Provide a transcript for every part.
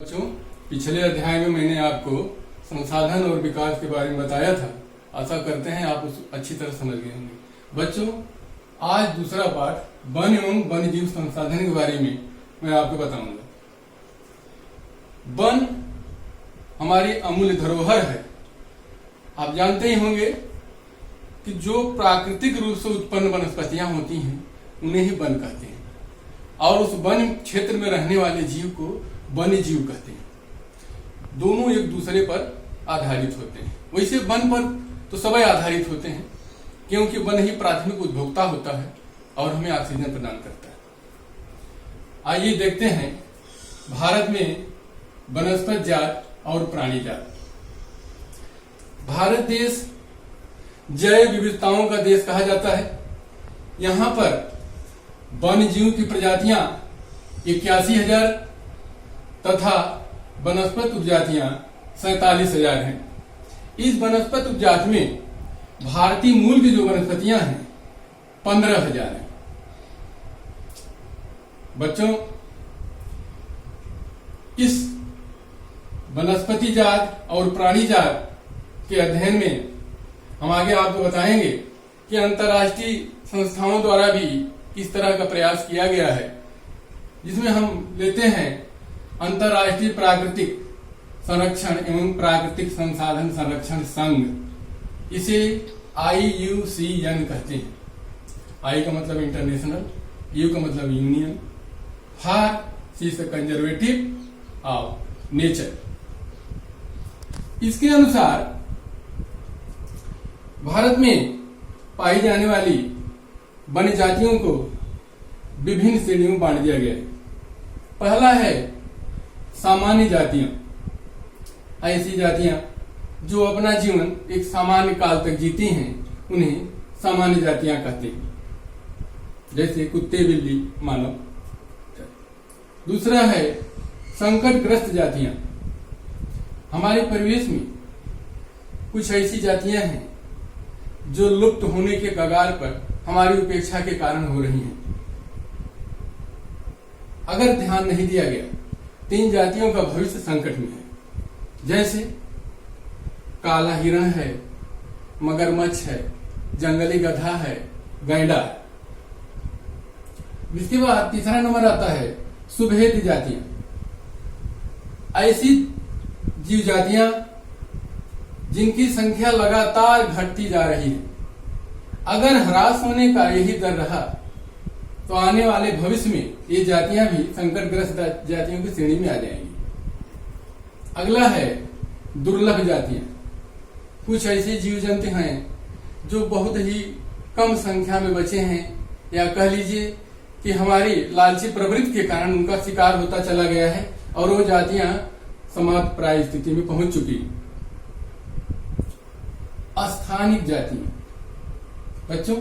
बच्चों, पिछले अध्याय में मैंने आपको संसाधन और विकास के बारे में बताया था। आशा करते हैं आप उस अच्छी तरह समझ गए होंगे। बच्चों, आज दूसरा पाठ वन एवं वन्य जीव संसाधन के बारे में मैं आपको बताऊंगा। वन हमारी अमूल्य धरोहर है। आप जानते ही होंगे कि जो प्राकृतिक रूप से उत्पन्न वनस्पतियां होती हैं उन्हें ही वन कहते हैं, और उस वन क्षेत्र में रहने वाले जीव को वन्य जीव कहते हैं। दोनों एक दूसरे पर आधारित होते हैं। वैसे वन पर तो सभी आधारित होते हैं, क्योंकि वन ही प्राथमिक उपभोक्ता होता है और हमें ऑक्सीजन प्रदान करता है। आइए देखते हैं भारत में वनस्पति जात और प्राणी जात। भारत देश जैव विविधताओं का देश कहा जाता है। यहाँ पर वन्य जीव की प्रजातियां 81,000 तथा वनस्पति उपजातियां 47,000 हैं। इस वनस्पति उपजाति में भारतीय मूल की जो वनस्पतियां हैं 15,000 हैं। बच्चों, इस वनस्पति जात और प्राणी जात के अध्ययन में हम आगे आपको बताएंगे कि अंतर्राष्ट्रीय संस्थाओं द्वारा भी किस तरह का प्रयास किया गया है, जिसमें हम लेते हैं अंतर्राष्ट्रीय प्राकृतिक संरक्षण एवं प्राकृतिक संसाधन संरक्षण संघ। इसे IUCN कहते हैं। I का मतलब इंटरनेशनल, U का मतलब यूनियन, फॉर सी से कंजर्वेटिव ऑफ नेचर। इसके अनुसार भारत में पाई जाने वाली वन्य जातियों को विभिन्न श्रेणियों में बांट दिया गया है। पहला है सामान्य जातियां। ऐसी जातियां जो अपना जीवन एक सामान्य काल तक जीती हैं उन्हें सामान्य जातियां कहते हैं, जैसे कुत्ते, बिल्ली, मानव। दूसरा है संकटग्रस्त जातियां। हमारे परिवेश में कुछ ऐसी जातियां हैं जो लुप्त होने के कगार पर हमारी उपेक्षा के कारण हो रही हैं। अगर ध्यान नहीं दिया गया तो इन जातियों का भविष्य संकट में है, जैसे काला हिरण है, मगरमच्छ है, जंगली गधा है, गैंडा है। इसके बाद तीसरा नंबर आता है सुभेद जातियां। ऐसी जीव जातियां जिनकी संख्या लगातार घटती जा रही है। अगर ह्रास होने का यही दर रहा तो आने वाले भविष्य में ये जातियां भी संकटग्रस्त जातियों की श्रेणी में आ जाएंगी। अगला है दुर्लभ जातियां। कुछ ऐसे जीव जंतु हैं जो बहुत ही कम संख्या में बचे हैं, या कह लीजिए कि हमारी लालची प्रवृत्ति के कारण उनका शिकार होता चला गया है और वो जातियां समाप्त प्राय स्थिति में पहुंच चुकी। अस्थानिक जातियां। बच्चों,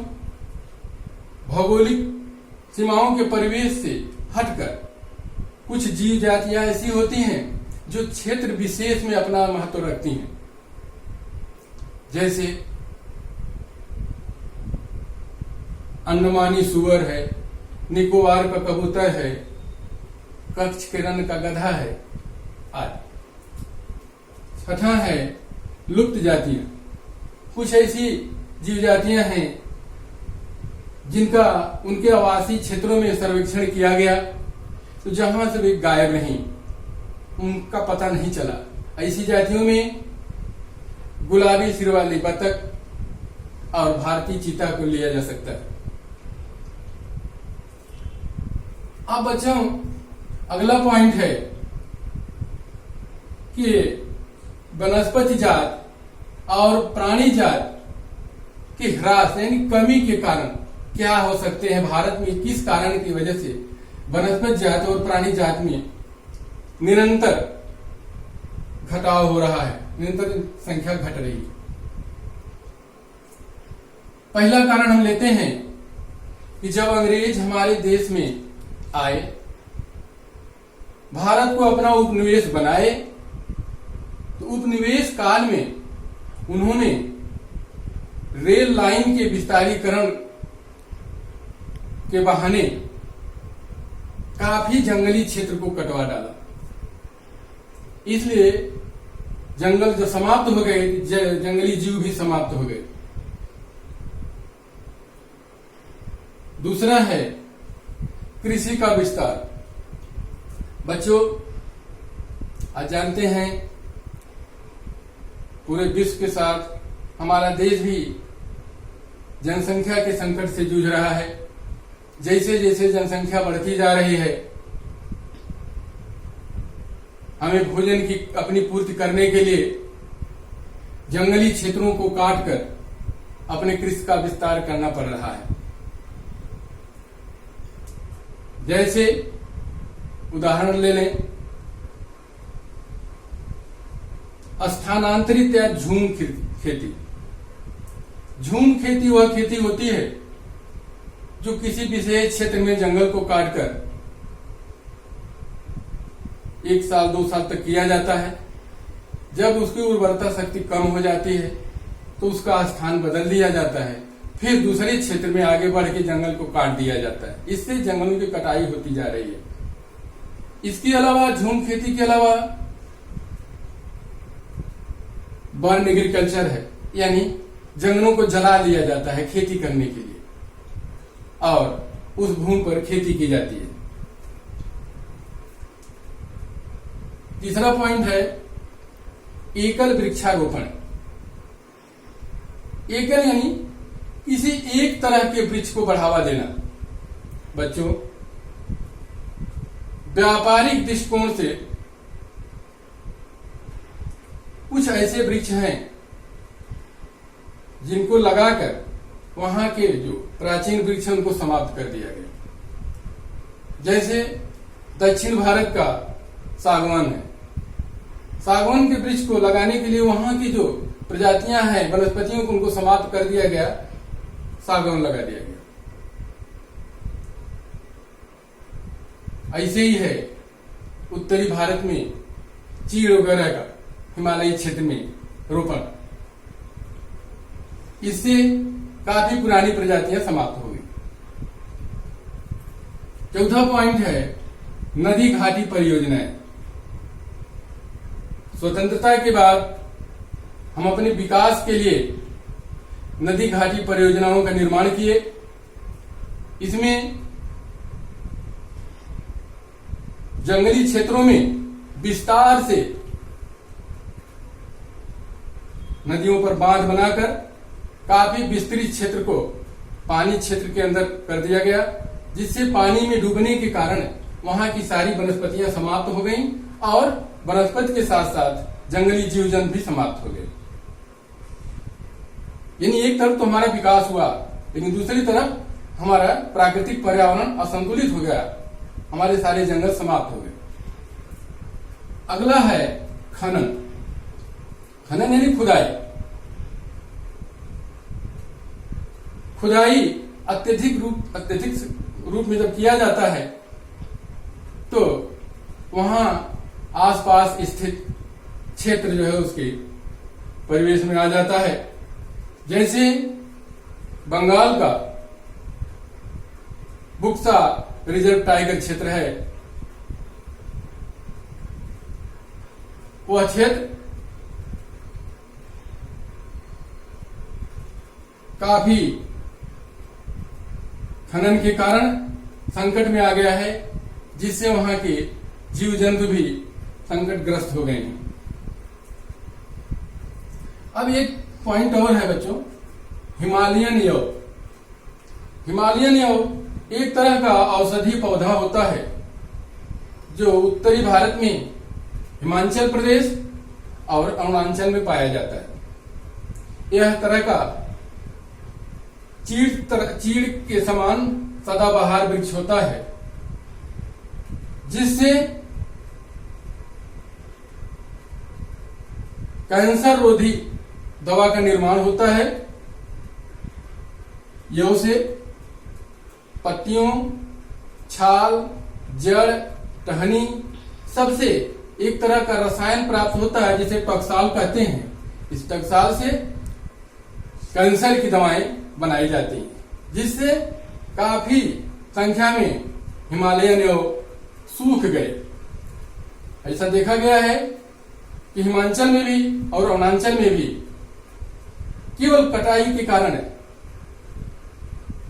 भौगोलिक सीमाओं के परिवेश से हटकर कुछ जीव जातियां ऐसी होती हैं जो क्षेत्र विशेष में अपना महत्व रखती हैं, जैसे अंडमानी सुअर है, निकोबार का कबूतर है, कच्छ के रन का गधा है आदि। छठा है लुप्त जातियां। कुछ ऐसी जीव जातियां हैं जिनका उनके आवासीय क्षेत्रों में सर्वेक्षण किया गया तो जहां से वे गायब नहीं, उनका पता नहीं चला। ऐसी जातियों में गुलाबी सिर वाली बतख और भारतीय चीता को लिया जा सकता है। अब बच्चों, अगला पॉइंट है कि वनस्पति जात और प्राणी जात के ह्रास यानी कमी के कारण क्या हो सकते हैं। भारत में किस कारण की वजह से वनस्पति जात और प्राणी जात में निरंतर घटाव हो रहा है, निरंतर संख्या घट रही है। पहला कारण हम लेते हैं कि जब अंग्रेज हमारे देश में आए, भारत को अपना उपनिवेश बनाए, तो उपनिवेश काल में उन्होंने रेल लाइन के विस्तारीकरण के बहाने काफी जंगली क्षेत्र को कटवा डाला। इसलिए जंगल जो समाप्त हो गए, जंगली जीव भी समाप्त हो गए। दूसरा है कृषि का विस्तार। बच्चों, आज जानते हैं पूरे विश्व के साथ हमारा देश भी जनसंख्या के संकट से जूझ रहा है। जैसे जैसे जनसंख्या बढ़ती जा रही है, हमें भोजन की अपनी पूर्ति करने के लिए जंगली क्षेत्रों को काटकर अपने कृषि का विस्तार करना पड़ रहा है। जैसे उदाहरण ले लें, स्थानांतरित या झूम खेती। झूम खेती वह खेती होती है जो किसी विशेष क्षेत्र में जंगल को काटकर 1 साल 2 साल तक किया जाता है। जब उसकी उर्वरता शक्ति कम हो जाती है तो उसका स्थान बदल दिया जाता है, फिर दूसरे क्षेत्र में आगे बढ़ के जंगल को काट दिया जाता है। इससे जंगलों की कटाई होती जा रही है। इसके अलावा, झूम खेती के अलावा बर्न एग्रीकल्चर है, यानी जंगलों को जला दिया जाता है खेती करने के लिए और उस भूमि पर खेती की जाती है। तीसरा पॉइंट है एकल वृक्षारोपण। एकल यानी किसी एक तरह के वृक्ष को बढ़ावा देना। बच्चों, व्यापारिक दृष्टिकोण से कुछ ऐसे वृक्ष हैं जिनको लगाकर वहां के जो प्राचीन वृक्ष उनको समाप्त कर दिया गया। जैसे दक्षिण भारत का सागवान है। सागवान के वृक्ष को लगाने के लिए वहां की जो प्रजातियां हैं, वनस्पतियों को उनको समाप्त कर दिया गया, सागवान लगा दिया गया। ऐसे ही है उत्तरी भारत में चीड़ वगैरह का हिमालयी क्षेत्र में रोपण। इससे काफी पुरानी प्रजातियां समाप्त हो गई। चौथा पॉइंट है नदी घाटी परियोजनाएं। स्वतंत्रता के बाद हम अपने विकास के लिए नदी घाटी परियोजनाओं का निर्माण किए। इसमें जंगली क्षेत्रों में विस्तार से नदियों पर बांध बनाकर काफी विस्तृत क्षेत्र को पानी क्षेत्र के अंदर कर दिया गया, जिससे पानी में डूबने के कारण वहां की सारी वनस्पतियां समाप्त हो गईं और वनस्पति के साथ साथ जंगली जीव जंतु भी समाप्त हो गए। यानी एक तरफ तो हमारा विकास हुआ, लेकिन दूसरी तरफ हमारा प्राकृतिक पर्यावरण असंतुलित हो गया, हमारे सारे जंगल समाप्त हो गए। अगला है खनन। खनन यानी खुदाई। खुदाई अत्यधिक रूप में जब किया जाता है तो वहां आसपास स्थित क्षेत्र जो है उसके परिवेश में आ जाता है। जैसे बंगाल का बुक्सा रिजर्व टाइगर क्षेत्र है, वह क्षेत्र काफी खनन के कारण संकट में आ गया है, जिससे वहां के जीव जंतु भी संकटग्रस्त हो गए हैं। अब एक पॉइंट और है बच्चों, हिमालयन यव। हिमालयन यव एक तरह का औषधीय पौधा होता है जो उत्तरी भारत में हिमाचल प्रदेश और अरुणाचल में पाया जाता है। यह तरह का चीड़ के समान सदाबहार वृक्ष होता है, जिससे कैंसर रोधी दवा का निर्माण होता है। यह से पत्तियों, छाल, जड़, टहनी सबसे एक तरह का रसायन प्राप्त होता है जिसे टॉक्साल कहते हैं। इस टॉक्साल से कैंसर की दवाएं बनाई जाती हैं, जिससे काफी संख्या में हिमालयन यव सूख गए। ऐसा देखा गया है कि हिमाचल में भी और अरुणाचल में भी केवल कटाई के कारण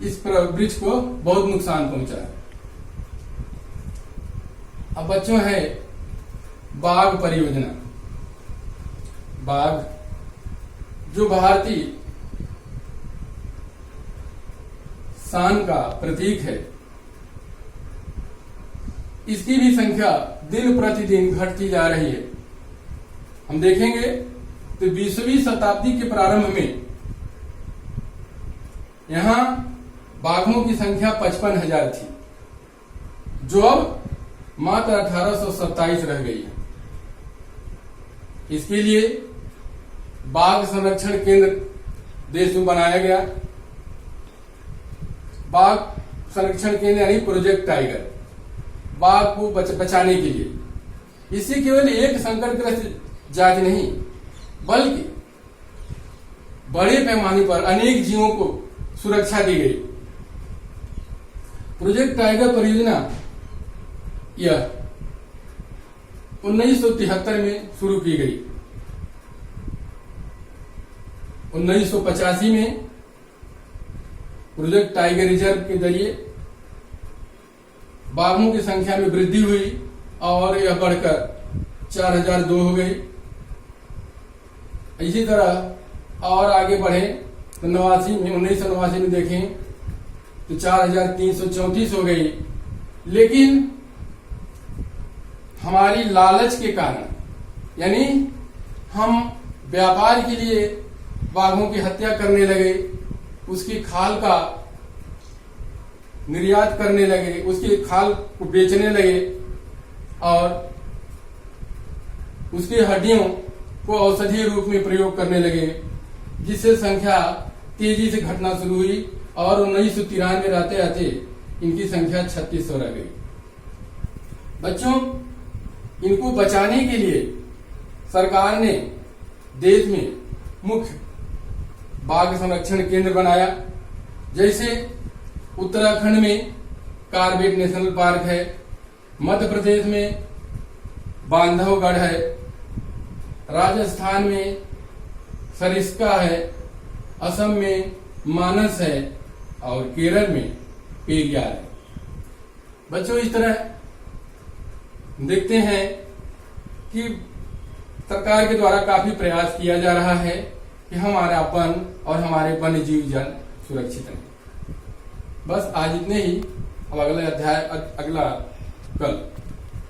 इस वृक्ष को बहुत नुकसान पहुंचा है। अब बच्चों है बाघ परियोजना। बाघ जो भारतीय शान का प्रतीक है, इसकी भी संख्या दिन प्रतिदिन घटती जा रही है। हम देखेंगे तो 20वीं शताब्दी के प्रारंभ में यहां बाघों की संख्या 55,000 थी, जो अब मात्र 1827 रह गई है। इसके लिए बाघ संरक्षण केंद्र देश में बनाया गया। बाघ संरक्षण केंद्र यानी प्रोजेक्ट टाइगर, बाघ को बचाने के लिए। इसी केवल एक संकटग्रस्त जाति नहीं, बल्कि बड़े पैमाने पर अनेक जीवों को सुरक्षा दी गई। प्रोजेक्ट टाइगर परियोजना यह 1973 में शुरू की गई। 1985 में प्रोजेक्ट टाइगर रिजर्व के जरिए बाघों की संख्या में वृद्धि हुई और यह बढ़कर 4002 हो गई। इसी तरह और आगे बढ़े तो 1989 में देखें तो 4334 हो गई। लेकिन हमारी लालच के कारण, यानी हम व्यापार के लिए बाघों की हत्या करने लगे, उसकी खाल का निर्यात करने लगे, उसकी खाल को बेचने लगे और उसकी हड्डियों को औषधीय रूप में प्रयोग करने लगे, जिससे संख्या तेजी से घटना शुरू हुई और 1993 रहते रहते इनकी संख्या 3600 रह गई। बच्चों, इनको बचाने के लिए सरकार ने देश में मुख्य बाघ संरक्षण केंद्र बनाया। जैसे उत्तराखंड में कार्बेट नेशनल पार्क है, मध्य प्रदेश में बांधवगढ़ है, राजस्थान में सरिस्का है, असम में मानस है और केरल में पेरियार है। बच्चों, इस तरह देखते हैं कि सरकार के द्वारा काफी प्रयास किया जा रहा है कि हमारा वन और हमारे वन्य जीव जन सुरक्षित रहें। बस आज इतने ही। अब अगला अध्याय अगला कल।